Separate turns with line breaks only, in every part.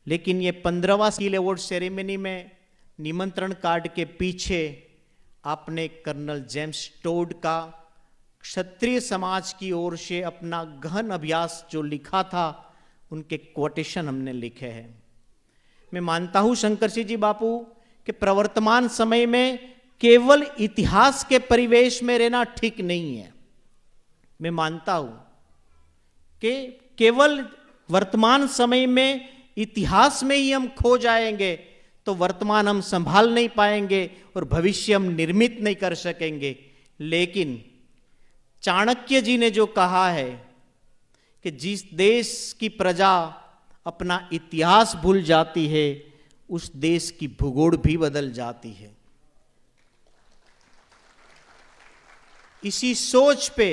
लेकिन ये 15वां skill award ceremony में निमंत्रण कार्ड के पीछे आपने कर्नल जेम्स टोड का क्षत्रिय समाज की ओर से अपना गहन अभ्यास जो लिखा था, उनके कोटेशन हमने लिखे हैं। मैं मानता हूं शंकर सिंह जी बापू कि प्रवर्तमान समय में केवल इतिहास के परिवेश में रहना ठीक नहीं है। मैं मानता हूं कि केवल वर्तमान समय में इतिहास में ही हम खो जाएंगे तो वर्तमान हम संभाल नहीं पाएंगे और भविष्य हम निर्मित नहीं कर सकेंगे। लेकिन चाणक्य जी ने जो कहा है कि जिस देश की प्रजा अपना इतिहास भूल जाती है, उस देश की भूगोल भी बदल जाती है। इसी सोच पे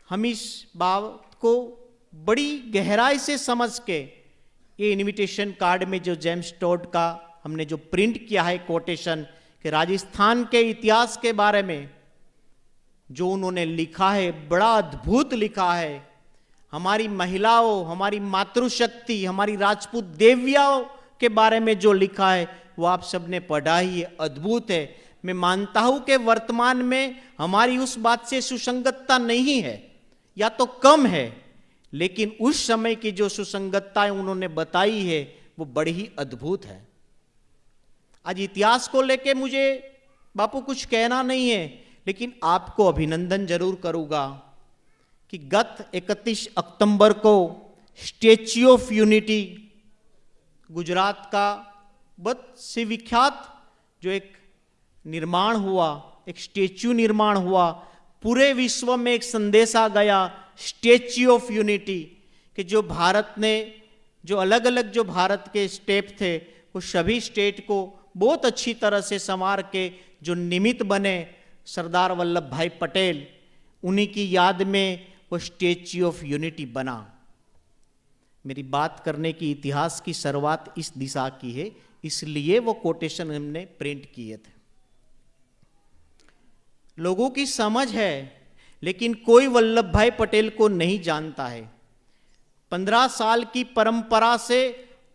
हम इस बात को बड़ी गहराई से समझ के ये इनविटेशन कार्ड में जो जेम्स टोड का हमने जो प्रिंट किया है कोटेशन कि राजस्थान के इतिहास के बारे में जो उन्होंने लिखा है, बड़ा अद्भुत लिखा है। हमारी महिलाओं, हमारी मातृशक्ति, हमारी राजपूत देवियाओं के बारे में जो लिखा है वो आप सबने पढ़ा ही है, अद्भुत है। मैं मानता हूं कि वर्तमान में हमारी उस बात से सुसंगतता नहीं है या तो कम है, लेकिन उस समय की जो सुसंगतताएं उन्होंने बताई है वो बड़ी ही अद्भुत है। आज इतिहास को लेके मुझे बापू कुछ कहना नहीं है, लेकिन आपको अभिनंदन जरूर करूंगा कि गत 31 अक्टूबर को स्टैच्यू ऑफ यूनिटी गुजरात का बहुत से विख्यात जो एक निर्माण हुआ, एक स्टैच्यू निर्माण हुआ, पूरे विश्व में एक संदेश आ गया स्टैच्यू ऑफ यूनिटी कि जो भारत ने जो अलग अलग जो भारत के स्टेट थे वो सभी स्टेट को बहुत अच्छी तरह से संवार के जो निमित्त बने सरदार वल्लभ भाई पटेल, उन्हीं की याद में वो स्टैच्यू ऑफ यूनिटी बना। मेरी बात करने की इतिहास की शुरुआत इस दिशा की है, इसलिए वो कोटेशन हमने प्रिंट किए थे। लोगों की समझ है, लेकिन कोई वल्लभ भाई पटेल को नहीं जानता है। 15 साल की परंपरा से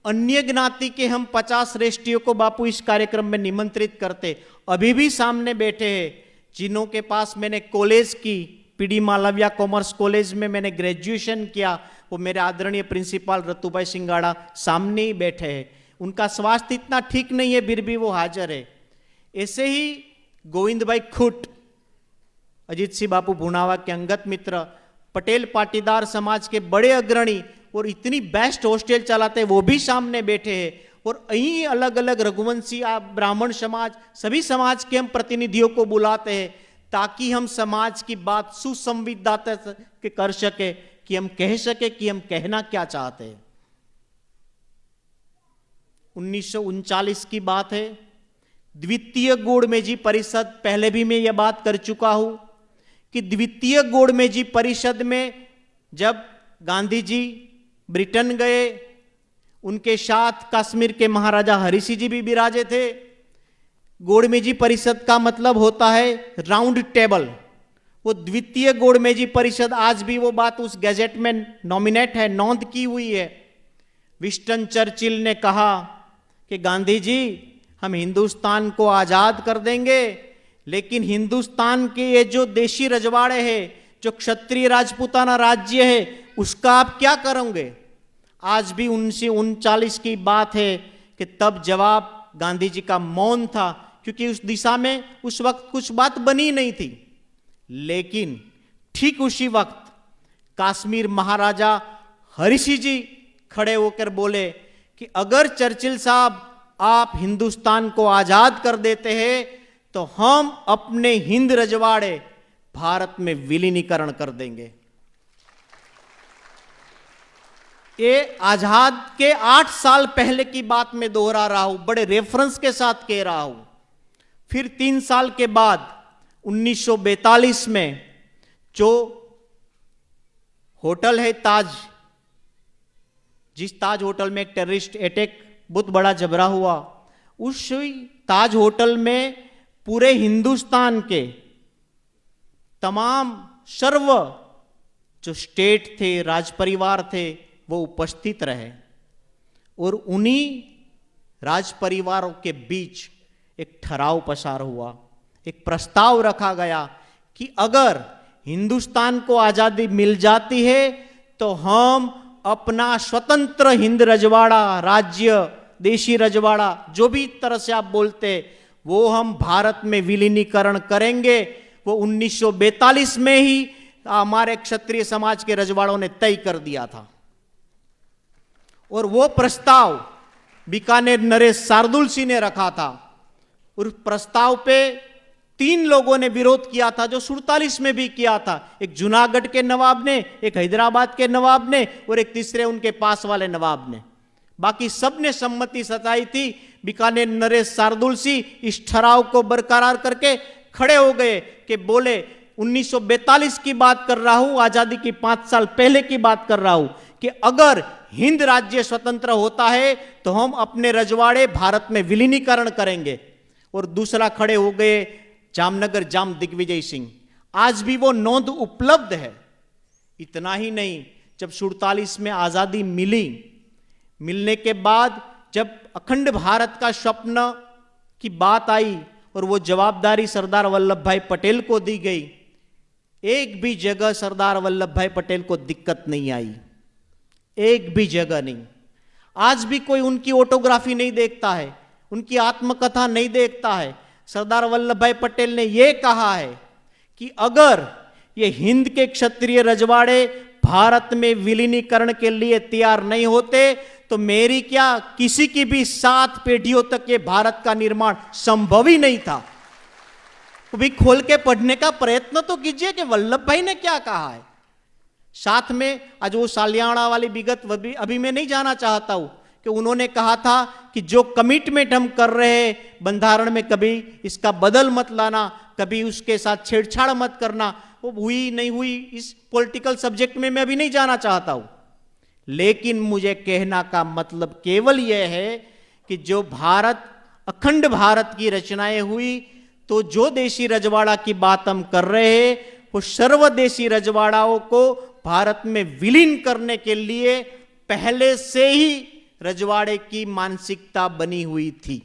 अन्य ज्ञाति के हम 50 श्रेष्ठियों को बापू इस कार्यक्रम में निमंत्रित करते, अभी भी सामने बैठे हैं, जिन्हों के पास मैंने कॉलेज की पीडी मालविया कॉमर्स कॉलेज में मैंने ग्रेजुएशन किया, वो मेरे आदरणीय प्रिंसिपल रतुभाई सिंगाड़ा सामने ही बैठे हैं। उनका स्वास्थ्य इतना ठीक नहीं है, फिर भी वो हाजिर है। ऐसे ही गोविंद भाई खुट, अजीत सिंह बापू भुनावा के अंगत मित्र, पटेल पाटीदार समाज के बड़े अग्रणी और इतनी बेस्ट हॉस्टल चलाते वो भी सामने बैठे हैं। और यही अलग अलग रघुवंशी ब्राह्मण समाज, सभी समाज के हम प्रतिनिधियों को बुलाते हैं ताकि हम समाज की बात सुसंविधाता के कर सके, कि हम कह सके कि हम कहना क्या चाहते हैं। 1939 की बात है, द्वितीय गोड़मेजी परिषद, पहले भी मैं यह बात कर चुका हूं कि द्वितीय गोड़मेजी परिषद में जब गांधी जी ब्रिटेन गए, उनके साथ कश्मीर के महाराजा हरि सिंह जी भी विराजे थे। गोड़मेजी परिषद का मतलब होता है राउंड टेबल। वो द्वितीय गोड़मेजी परिषद, आज भी वो बात उस गैजेट में नॉमिनेट है, नोंद की हुई है। विंस्टन चर्चिल ने कहा कि गांधी जी हम हिंदुस्तान को आजाद कर देंगे, लेकिन हिंदुस्तान के ये जो देशी रजवाड़े हैं, जो क्षत्रिय राजपूताना राज्य है, उसका आप क्या करोगे। आज भी 1939 की बात है कि तब जवाब गांधी जी का मौन था, क्योंकि उस दिशा में उस वक्त कुछ बात बनी नहीं थी। लेकिन ठीक उसी वक्त कश्मीर महाराजा हरि सिंह जी खड़े होकर बोले कि अगर चर्चिल साहब आप हिंदुस्तान को आजाद कर देते हैं तो हम अपने हिंद रजवाड़े भारत में विलीनीकरण कर देंगे। ये आजाद के 8 साल पहले की बात में दोहरा रहा हूं, बड़े रेफरेंस के साथ कह रहा हूं। फिर 3 साल के बाद 1942 में जो होटल है ताज, जिस ताज होटल में एक टेररिस्ट अटैक बहुत बड़ा जबरा हुआ, उस ताज होटल में पूरे हिंदुस्तान के तमाम सर्व जो स्टेट थे, राज परिवार थे, वो उपस्थित रहे। और उन्हीं राज परिवारों के बीच एक ठराव पसार हुआ, एक प्रस्ताव रखा गया कि अगर हिंदुस्तान को आजादी मिल जाती है तो हम अपना स्वतंत्र हिंद रजवाड़ा, राज्य, देशी रजवाड़ा, जो भी तरह से आप बोलते, वो हम भारत में विलीनीकरण करेंगे। वो 1942 में ही हमारे क्षत्रिय समाज के रजवाड़ों ने तय कर दिया था। और वो प्रस्ताव बीकानेर नरेश शार्दुल ने रखा था। उस प्रस्ताव पे 3 लोगों ने विरोध किया था, जो 47 में भी किया था। एक जूनागढ़ के नवाब ने, एक हैदराबाद के नवाब ने और एक तीसरे उनके पास वाले नवाब ने। बाकी सब ने सम्मति सताई थी। बीकानेर नरेश शार्दुल इस ठराव को बरकरार करके खड़े हो गए कि बोले 1942 की बात कर रहा हूं, आजादी की 5 साल पहले की बात कर रहा हूं, कि अगर हिंद राज्य स्वतंत्र होता है तो हम अपने रजवाड़े भारत में विलीनीकरण करेंगे। और दूसरा खड़े हो गए जामनगर जाम दिग्विजय सिंह। आज भी वो नोंद उपलब्ध है। इतना ही नहीं, जब 47 में आजादी मिली, मिलने के बाद जब अखंड भारत का स्वप्न की बात आई और वो जवाबदारी सरदार वल्लभ भाई पटेल को दी गई, एक भी जगह सरदार वल्लभ भाई पटेल को दिक्कत नहीं आई, एक भी जगह नहीं। आज भी कोई उनकी ऑटोग्राफी नहीं देखता है, उनकी आत्मकथा नहीं देखता है। सरदार वल्लभ भाई पटेल ने यह कहा है कि अगर ये हिंद के क्षत्रिय रजवाड़े भारत में विलीनीकरण के लिए तैयार नहीं होते तो मेरी क्या, किसी की भी 7 पीढ़ियों तक ये भारत का निर्माण संभव ही नहीं था। तो भी खोल के पढ़ने का प्रयत्न तो कीजिए कि वल्लभ भाई ने क्या कहा है। साथ में आज वो सालियाना वाली विगत अभी मैं नहीं जाना चाहता हूं कि उन्होंने कहा था कि जो कमिटमेंट हम कर रहे हैं बंधारण में, कभी इसका बदल मत लाना, कभी उसके साथ छेड़छाड़ मत करना। वो हुई नहीं हुई, इस पॉलिटिकल सब्जेक्ट में मैं अभी नहीं जाना चाहता हूं। लेकिन मुझे कहना का मतलब केवल यह है कि जो भारत, अखंड भारत की रचनाएं हुई, तो जो देशी रजवाड़ा की बात हम कर रहे हैं वो सर्वदेशी रजवाड़ाओं को भारत में विलीन करने के लिए पहले से ही रजवाड़े की मानसिकता बनी हुई थी,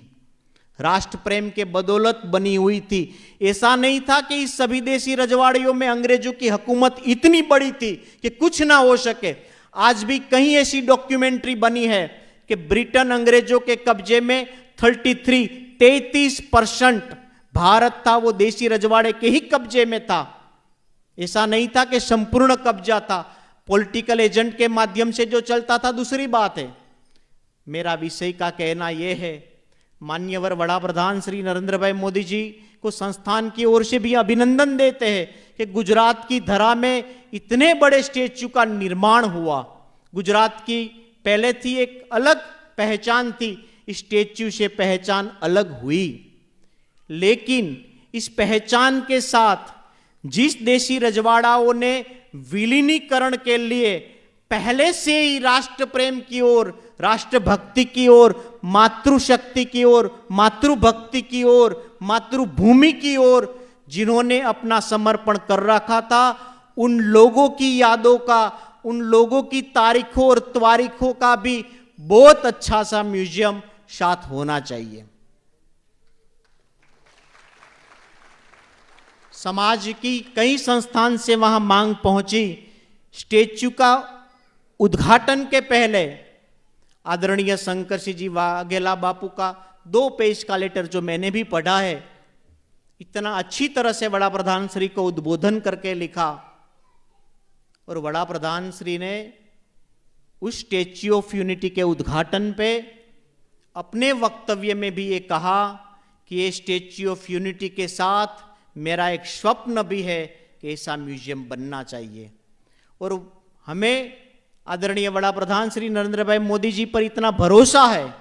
राष्ट्र प्रेम के बदौलत बनी हुई थी। ऐसा नहीं था कि इस सभी देशी रजवाड़ियों में अंग्रेजों की हुकूमत इतनी बड़ी थी कि कुछ ना हो सके। आज भी कहीं ऐसी डॉक्यूमेंट्री बनी है कि ब्रिटेन अंग्रेजों के कब्जे में 33% भारत था, वो देशी रजवाड़े के ही कब्जे में था। ऐसा नहीं था कि संपूर्ण कब्जा था, पॉलिटिकल एजेंट के माध्यम से जो चलता था दूसरी बात है। मेरा विषय का कहना यह है, माननीय वड़ा प्रधान श्री नरेंद्र भाई मोदी जी को संस्थान की ओर से भी अभिनंदन देते हैं कि गुजरात की धरा में इतने बड़े स्टेच्यू का निर्माण हुआ। गुजरात की पहले थी एक अलग पहचान थी, स्टेच्यू से पहचान अलग हुई। लेकिन इस पहचान के साथ जिस देशी रजवाड़ाओं ने विलीनीकरण के लिए पहले से ही राष्ट्र प्रेम की ओर, राष्ट्रभक्ति की ओर, मातृशक्ति की ओर, मातृभक्ति की ओर, मातृभूमि की ओर जिन्होंने अपना समर्पण कर रखा था, उन लोगों की यादों का, उन लोगों की तारीखों और त्वारीखों का भी बहुत अच्छा सा म्यूजियम साथ होना चाहिए। समाज की कई संस्थान से वहां मांग पहुंची। स्टेच्यू का उद्घाटन के पहले आदरणीय शंकर सिंह जी वाघेला बापू का 2 पेज का लेटर जो मैंने भी पढ़ा है, इतना अच्छी तरह से बड़ा प्रधान श्री को उद्बोधन करके लिखा। और बड़ा प्रधान श्री ने उस स्टेच्यू ऑफ यूनिटी के उद्घाटन पे अपने वक्तव्य में भी ये कहा कि ये स्टेच्यू ऑफ यूनिटी के साथ मेरा एक स्वप्न भी है कि ऐसा म्यूजियम बनना चाहिए। और हमें आदरणीय बड़ा प्रधान श्री नरेंद्र भाई मोदी जी पर इतना भरोसा है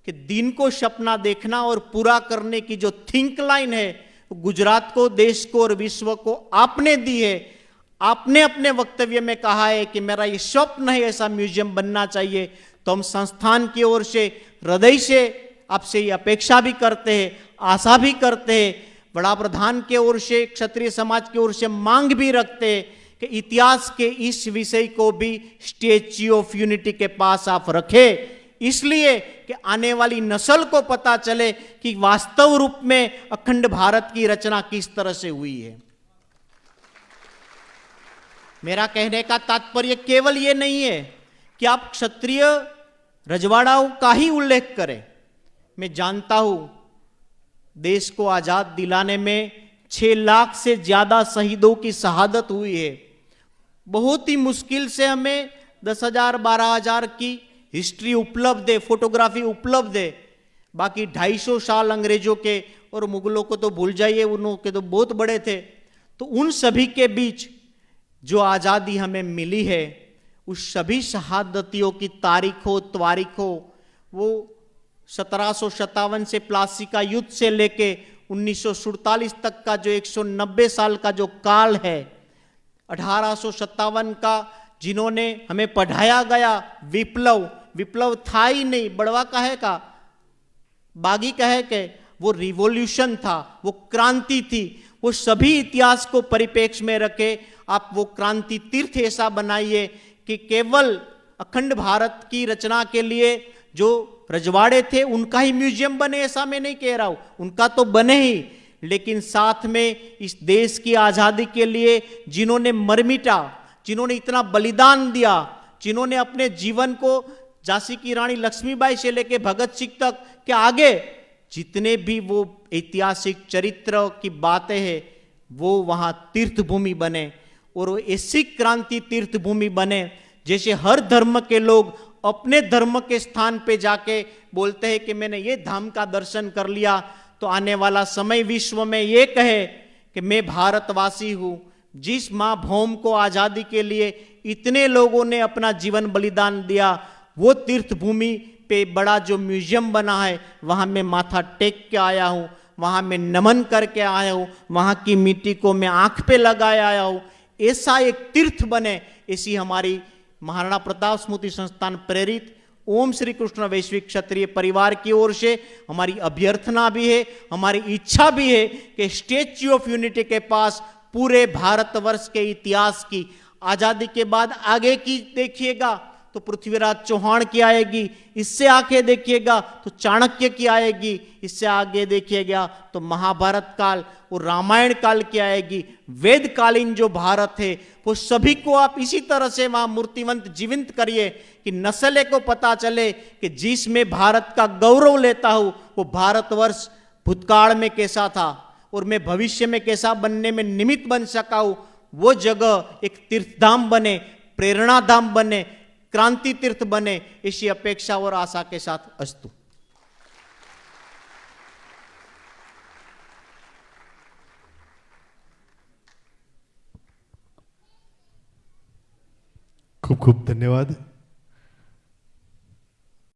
कि दिन को सपना देखना और पूरा करने की जो थिंक लाइन है, गुजरात को, देश को और विश्व को आपने दी है। आपने अपने वक्तव्य में कहा है कि मेरा ये स्वप्न है, ऐसा म्यूजियम बनना चाहिए। तो हम संस्थान की ओर से हृदय से आपसे ये अपेक्षा भी करते हैं, आशा भी करते हैं, बड़ा प्रधान के ओर से, क्षत्रिय समाज की ओर से मांग भी रखते हैं कि इतिहास के इस विषय को भी स्टेच्यू ऑफ यूनिटी के पास आप रखें। इसलिए कि आने वाली नस्ल को पता चले कि वास्तव रूप में अखंड भारत की रचना किस तरह से हुई है। मेरा कहने का तात्पर्य केवल यह नहीं है कि आप क्षत्रिय रजवाड़ाओं का ही उल्लेख करें। मैं जानता हूं देश को आजाद दिलाने में 6 लाख से ज्यादा शहीदों की शहादत हुई है। बहुत ही मुश्किल से हमें 10,000 12,000 की हिस्ट्री उपलब्ध है, फोटोग्राफी उपलब्ध है। बाकी 250 साल अंग्रेजों के और मुगलों को तो भूल जाइए, उनके तो बहुत बड़े थे। तो उन सभी के बीच जो आज़ादी हमें मिली है, उस सभी शहादतियों की तारीखों त्वारीखों, वो 1757 से प्लासी का युद्ध से लेके 1947 तक का जो 190 साल का जो काल है, 1857 का जिन्होंने हमें पढ़ाया गया विप्लव था ही नहीं, बड़वा कहे का, बागी कहे के, वो रिवॉल्यूशन था, वो क्रांति थी। वो सभी इतिहास को परिप्रेक्ष्य में रखे आप वो क्रांति तीर्थ ऐसा बनाइए कि केवल अखंड भारत की रचना के लिए जो रजवाड़े थे उनका ही म्यूजियम बने, ऐसा मैं नहीं कह रहा हूं, उनका तो बने ही, लेकिन साथ में इस देश की आजादी के लिए जिन्होंने मर मिटा, जिन्होंने इतना बलिदान दिया, जिन्होंने अपने जीवन को झांसी की रानी लक्ष्मीबाई से लेकर भगत सिंह तक के आगे जितने भी वो ऐतिहासिक चरित्र की बातें हैं, वो वहां तीर्थ भूमि बने। और वो ऐसी क्रांति तीर्थ भूमि बने जैसे हर धर्म के लोग अपने धर्म के स्थान पे जाके बोलते हैं कि मैंने ये धाम का दर्शन कर लिया, तो आने वाला समय विश्व में ये कहे कि मैं भारतवासी हूं। जिस मां भौम को आजादी के लिए इतने लोगों ने अपना जीवन बलिदान दिया, वो तीर्थ भूमि पे बड़ा जो म्यूजियम बना है, वहां मैं माथा टेक के आया हूं, वहां मैं नमन करके आया हूं, वहां की मिट्टी को मैं आंख पे लगाए आया हूं। ऐसा एक तीर्थ बने, ऐसी हमारी महाराणा प्रताप स्मृति संस्थान प्रेरित ओम श्री कृष्ण वैश्विक क्षत्रिय परिवार की ओर से हमारी अभ्यर्थना भी है, हमारी इच्छा भी है कि स्टैच्यू ऑफ यूनिटी के पास पूरे भारतवर्ष के इतिहास की, आजादी के बाद आगे की देखिएगा तो पृथ्वीराज चौहान की आएगी, इससे आगे देखिएगा तो चाणक्य की आएगी, इससे आगे देखिएगा तो महाभारत काल और रामायण काल की आएगी। वेदकालीन जो भारत है वो सभी को आप इसी तरह से वहां मूर्तिवंत जीवित करिए कि नस्ल को पता चले कि जिसमें भारत का गौरव लेता हूं वो भारतवर्ष भूतकाल में कैसा था और मैं भविष्य में कैसा बनने में निमित्त बन सका हूं। वो जगह एक तीर्थधाम बने, प्रेरणाधाम बने, क्रांति तीर्थ बने, इसी अपेक्षा और आशा के साथ अस्तु।
खूब खूब धन्यवाद।